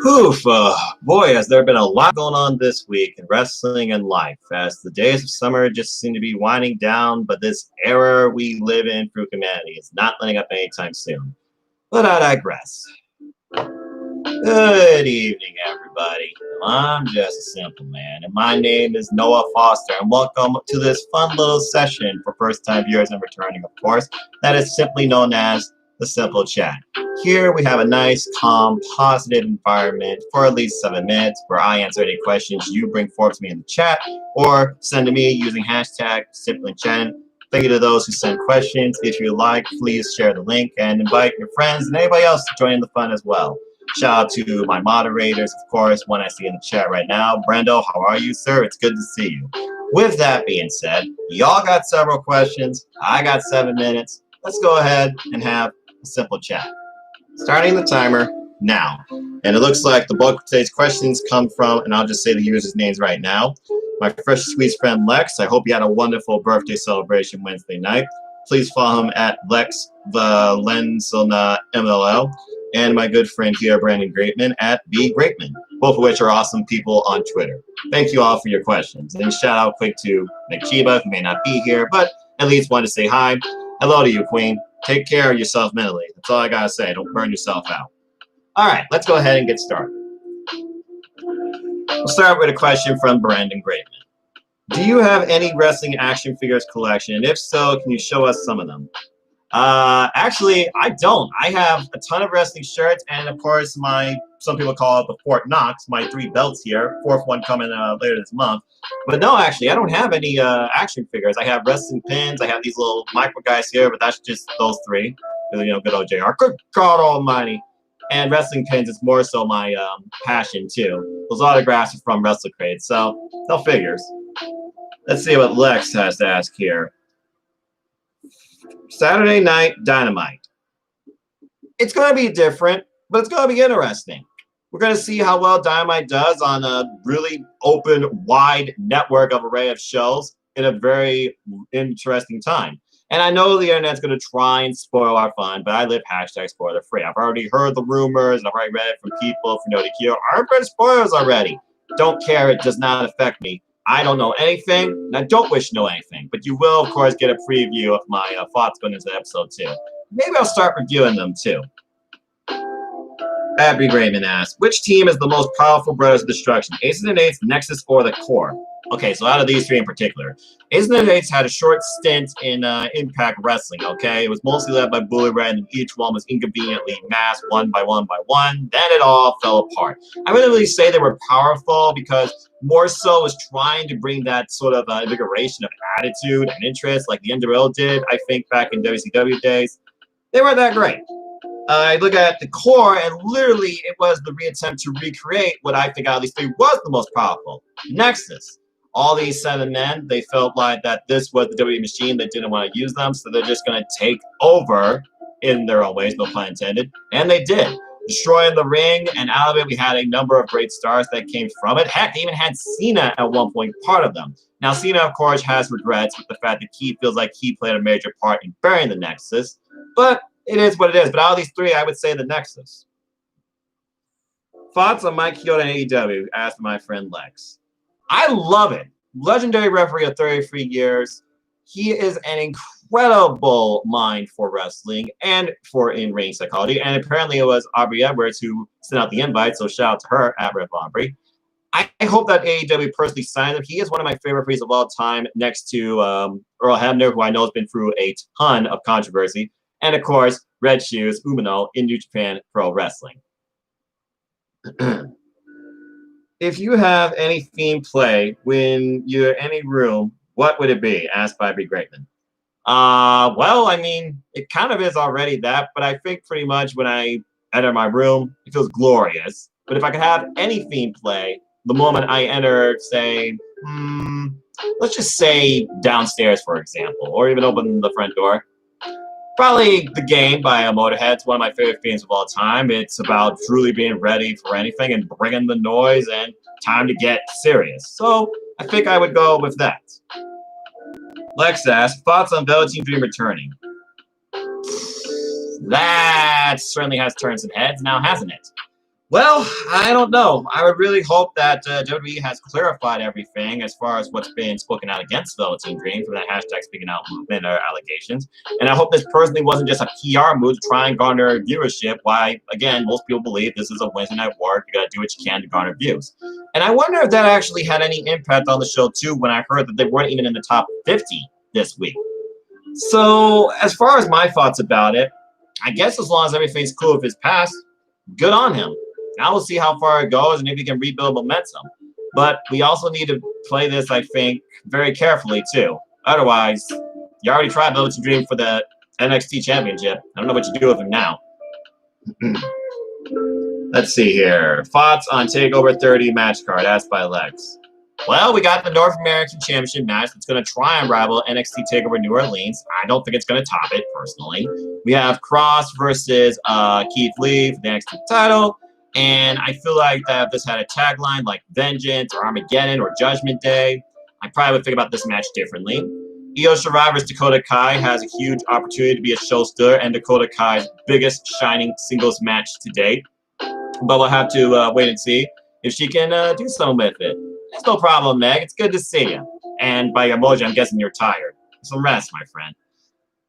Oof, boy, has there been a lot going on this week in wrestling and life, as the days of summer just seem to be winding down, but this era we live in through humanity is not letting up anytime soon. But I digress. Good evening, everybody. I'm just a simple man, and my name is Noah Foster, and welcome to this fun little session for first-time viewers and returning, of course, that is simply known as the Simple Chat. Here we have a nice, calm, positive environment for at least 7 minutes where I answer any questions you bring forth to me in the chat or send to me using hashtag SimplyChat. Thank you to those who send questions. If you like, please share the link and invite your friends and anybody else to join in the fun as well. Shout out to my moderators, of course, one I see in the chat right now. Brendo, how are you, sir? It's good to see you. With that being said, y'all got several questions. I got 7 minutes. Let's go ahead and have a simple chat. Starting the timer now. And it looks like the bulk of today's questions come from, and I'll just say the users' names right now. My fresh sweet friend Lex. I hope you had a wonderful birthday celebration Wednesday night. Please follow him at Lex Valenzona MLL. And my good friend here, Brandon Greatman, at B Greatman, both of which are awesome people on Twitter. Thank you all for your questions. And shout out quick to Meacham, who may not be here, but at least wanted to say hi. Hello to you, Queen. Take care of yourself mentally. That's all I gotta say. Don't burn yourself out. All right, let's go ahead and get started. We'll start with a question from Brandon Greatman. Do you have any wrestling action figures collection? And if so, can you show us some of them? Actually, I don't. I have a ton of wrestling shirts, and of course, some people call it the Fort Knox, my 3 belts here. 4th one coming later this month. But no, actually, I don't have any action figures. I have wrestling pins. I have these little micro guys here, but that's just those 3. You know, good old JR. Good God Almighty. And wrestling pins is more so my passion too. Those autographs are from WrestleCrate, so no figures. Let's see what Lex has to ask here. Saturday night Dynamite. It's going to be different, but it's going to be interesting. We're going to see how well Dynamite does on a really open, wide network of array of shows in a very interesting time. And I know the internet's going to try and spoil our fun, but I live hashtag spoiler free. I've already heard the rumors, and I've already read it from people from NoDQ. I've read spoilers already. Don't care. It does not affect me. I don't know anything, and I don't wish to know anything, but you will, of course, get a preview of my thoughts going into episode 2. Maybe I'll start reviewing them, too. Abby Grayman asks, which team is the most powerful Brothers of Destruction? Aces and Eights, Nexus, or the Core? Okay, so out of these 3 in particular, Aces and Eights had a short stint in Impact Wrestling, okay? It was mostly led by Bully Red, and each one was inconveniently masked one by one by one. Then it all fell apart. I wouldn't really say they were powerful because more so was trying to bring that sort of invigoration of attitude and interest like the NWO did, I think, back in WCW days. They weren't that great. I look at the Core, and literally it was the reattempt to recreate what I think out of these 3 was the most powerful. Nexus. All these 7 men, they felt like that this was the WWE machine. They didn't want to use them, so they're just going to take over in their own ways, no pun intended. And they did. Destroying the ring, and out of it, we had a number of great stars that came from it. Heck, they even had Cena at one point, part of them. Now, Cena, of course, has regrets with the fact that he feels like he played a major part in burying the Nexus. But it is what it is. But out of these 3, I would say the Nexus. Thoughts on Mike Chioda and AEW? Asked my friend Lex. I love it. Legendary referee of 33 years. He is an incredible mind for wrestling and for in-ring psychology. And apparently it was Aubrey Edwards who sent out the invite, so shout out to her at Ref Aubrey. I hope that AEW personally signs him. He is one of my favorite referees of all time, next to Earl Hebner, who I know has been through a ton of controversy. And of course, Red Shoes, Umino in New Japan Pro Wrestling. If you have any theme play when you're in any room, what would it be? Asked by B. Greatman. Well, I mean, it kind of is already that, but I think pretty much when I enter my room, it feels glorious. But if I could have any theme play, the moment I enter, say, let's just say downstairs, for example, or even open the front door, probably The Game by Motorhead. It's one of my favorite themes of all time. It's about truly being ready for anything and bringing the noise and time to get serious. So I think I would go with that. Lex asks, thoughts on Velveteen Dream returning? That certainly has turned some heads now, hasn't it? Well, I don't know. I would really hope that WWE has clarified everything as far as what's been spoken out against Belian Dream from that hashtag speaking out movement or allegations. And I hope this personally wasn't just a PR move to try and garner viewership. Why, again, most people believe this is a Wednesday night work. You got to do what you can to garner views. And I wonder if that actually had any impact on the show, too, when I heard that they weren't even in the top 50 this week. So, as far as my thoughts about it, I guess as long as everything's cool with his past, good on him. Now we'll see how far it goes and if he can rebuild momentum. But we also need to play this, I think, very carefully, too. Otherwise, you already tried Belian Dream for the NXT Championship. I don't know what you do with him now. Let's see here. Thoughts on TakeOver 30 match card, asked by Lex. Well, we got the North American Championship match that's going to try and rival NXT TakeOver New Orleans. I don't think it's going to top it, personally. We have Cross versus Keith Lee for the NXT title. And I feel like that if this had a tagline like Vengeance or Armageddon or Judgment Day, I probably would think about this match differently. Io Shirai versus Dakota Kai has a huge opportunity to be a showstopper and Dakota Kai's biggest shining singles match to date. But we'll have to wait and see if she can do something with it. It's no problem, Meg. It's good to see you. And by emoji, I'm guessing you're tired. Some rest, my friend.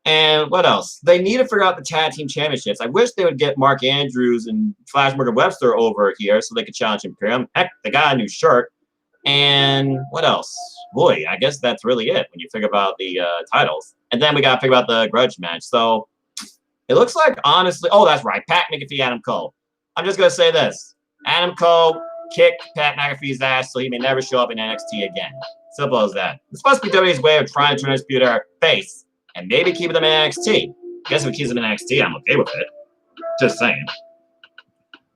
And what else? They need to figure out the tag team championships. I wish they would get Mark Andrews and Flash Morgan Webster over here so they could challenge Imperium. Heck, they got a new shirt. And what else? Boy, I guess that's really it when you think about the titles. And then we got to figure out the grudge match. So it looks like, honestly, oh, that's right. Pat McAfee, Adam Cole. I'm just going to say this. Adam Cole kicked Pat McAfee's ass so he may never show up in NXT again. Simple as that. It's supposed to be WWE's way of trying to turn Disputer face and maybe keep them in NXT. I guess if it keeps them in NXT, I'm okay with it. Just saying.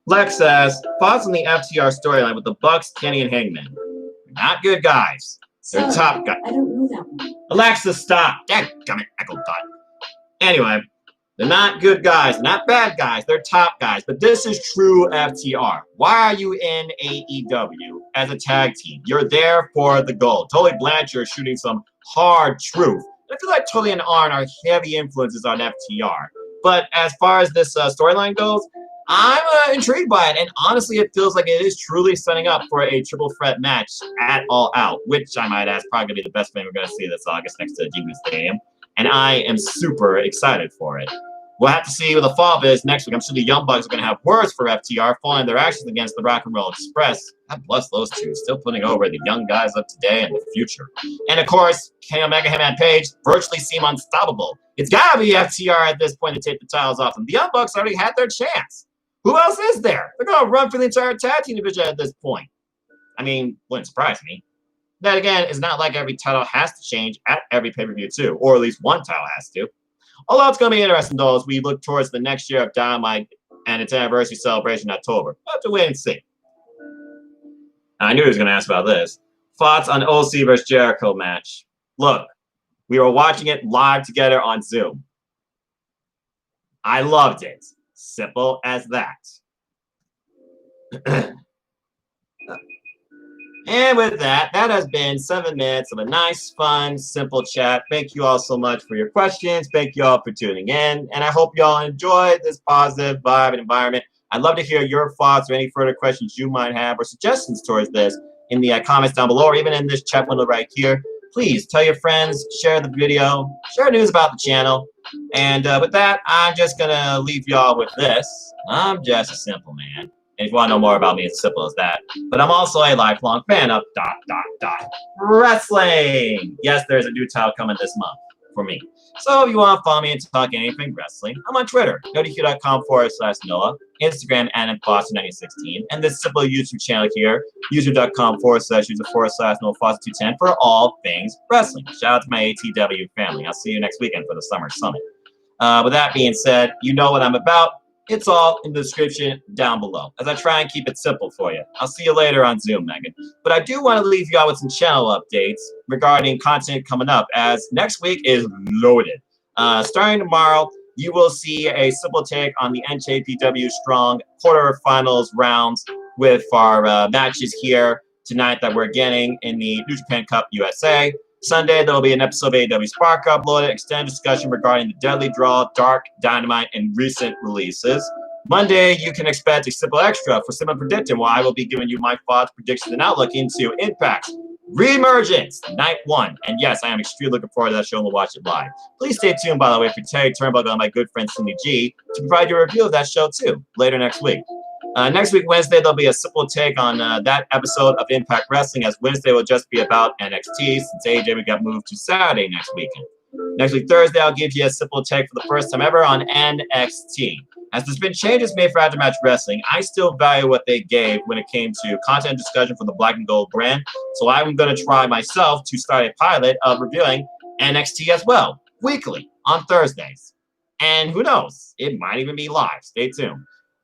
Lex says, thoughts on the FTR storyline with the Bucks, Kenny, and Hangman. They're not good guys. They're top guys. I don't know that one. Alexa, stop. Dadgummit, Echo Dot. Anyway, they're not good guys, not bad guys. They're top guys. But this is true FTR. Why are you in AEW as a tag team? You're there for the gold. Tully Blanchard is shooting some hard truth. I feel like Tully and Arn are heavy influences on FTR. But as far as this storyline goes, I'm intrigued by it. And honestly, it feels like it is truly setting up for a triple threat match at All Out, which I might add is probably going to be the best thing we're going to see this August next to G-Boo Stadium. And I am super excited for it. We'll have to see what the fall is next week. I'm sure the Young Bucks are going to have words for FTR following their actions against the Rock and Roll Express. God bless those two. Still putting over the young guys of today and the future. And of course, Kenny Omega, him, and Page virtually seem unstoppable. It's got to be FTR at this point to take the titles off them. The Young Bucks already had their chance. Who else is there? They're going to run for the entire tag team division at this point. I mean, wouldn't surprise me. That, again, is not like every title has to change at every pay-per-view, too. Or at least one title has to. Although it's going to be interesting, though, as we look towards the next year of Dynamite and its anniversary celebration in October. We'll have to wait and see. I knew he was going to ask about this. Thoughts on OC versus Jericho match. Look, we were watching it live together on Zoom. I loved it. Simple as that. And with that, that has been 7 minutes of a nice, fun, simple chat. Thank you all so much for your questions. Thank you all for tuning in. And I hope you all enjoyed this positive vibe and environment. I'd love to hear your thoughts or any further questions you might have or suggestions towards this in the comments down below or even in this chat window right here. Please tell your friends, share the video, share news about the channel. And with that, I'm just going to leave y'all with this. I'm just a simple man. And if you want to know more about me, it's as simple as that. But I'm also a lifelong fan of ... wrestling. Yes, there's a new title coming this month for me. So if you want to follow me and talk anything wrestling, I'm on Twitter, NoDQ.com/Noah, Instagram, AdamFoster9016, and this simple YouTube channel here, YouTube.com/user/NoahFoster210 for all things wrestling. Shout out to my ATW family. I'll see you next weekend for the Summer Summit. With that being said, you know what I'm about. It's all in the description down below, as I try and keep it simple for you. I'll see you later on Zoom, Megan. But I do want to leave you out with some channel updates regarding content coming up, as next week is loaded. Starting tomorrow, you will see a simple take on the NJPW Strong quarterfinals rounds with our matches here tonight that we're getting in the New Japan Cup USA. Sunday, there will be an episode of AEW Spark uploaded, extended discussion regarding the Deadly Draw, Dark, Dynamite, and recent releases. Monday, you can expect a simple extra for Simple Predicting, where I will be giving you my thoughts, predictions, and outlook into Impact Reemergence Night 1. And yes, I am extremely looking forward to that show and we'll watch it live. Please stay tuned, by the way, for Terry Turnbuckle and my good friend Cindy G to provide you a review of that show too later next week. Next week, Wednesday, there'll be a simple take on that episode of Impact Wrestling, as Wednesday will just be about NXT since AEW got moved to Saturday next weekend. Next week, Thursday, I'll give you a simple take for the first time ever on NXT. As there's been changes made for Aftermatch Wrestling, I still value what they gave when it came to content discussion for the Black and Gold brand, so I'm going to try myself to start a pilot of reviewing NXT as well, weekly, on Thursdays. And who knows, it might even be live. Stay tuned.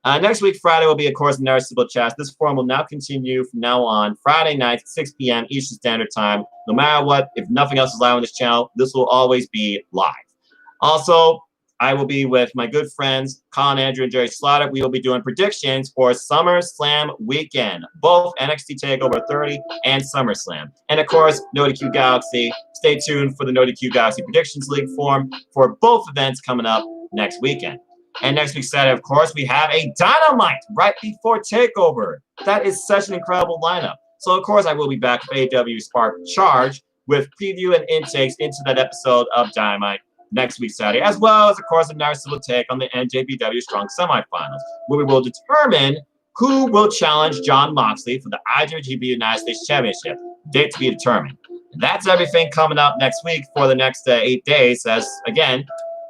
Next week, Friday, will be, of course, another simple chat. This forum will now continue from now on, Friday nights at 6 p.m. Eastern Standard Time. No matter what, if nothing else is live on this channel, this will always be live. Also, I will be with my good friends, Colin, Andrew, and Jerry Slaughter. We will be doing predictions for SummerSlam weekend, both NXT Takeover 30 and SummerSlam. And, of course, NoDQ Galaxy. Stay tuned for the NoDQ Galaxy Predictions League forum for both events coming up next weekend. And next week, Saturday, of course, we have a Dynamite right before Takeover. That is such an incredible lineup. So, of course, I will be back with AEW Spark Charge with preview and intakes into that episode of Dynamite next week, Saturday, as well as, of course, a narcissistic take on the NJPW Strong Semifinals, where we will determine who will challenge Jon Moxley for the IWGP United States Championship. Date to be determined. And that's everything coming up next week for the next 8 days, as, again,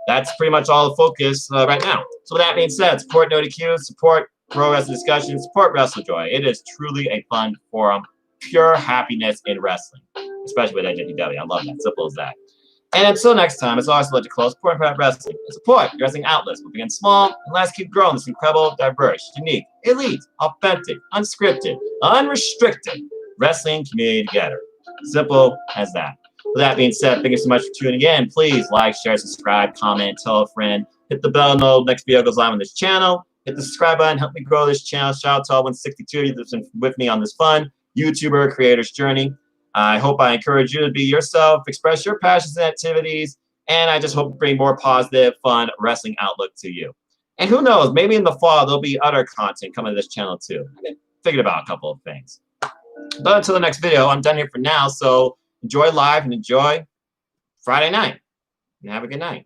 that's pretty much all the focus right now. So with that being said, support NoDQ, support Pro Wrestling Discussion, support WrestleJoy. It is truly a fun forum, pure happiness in wrestling, especially with NJPW. I love that. Simple as that. And until next time, it's always a to close, support Impact Wrestling and support your wrestling outlets. We'll begin small and let's keep growing this incredible, diverse, unique, elite, authentic, unscripted, unrestricted wrestling community together. Simple as that. With that being said, thank you so much for tuning in. Please like, share, subscribe, comment, tell a friend. Hit the bell to next video goes live on this channel. Hit the subscribe button. Help me grow this channel. Shout out to all 162 of you that's been with me on this fun YouTuber creator's journey. I hope I encourage you to be yourself, express your passions and activities, and I just hope to bring more positive, fun wrestling outlook to you. And who knows, maybe in the fall there'll be other content coming to this channel too. I figured about a couple of things. But until the next video, I'm done here for now, so enjoy live and enjoy Friday night. And have a good night.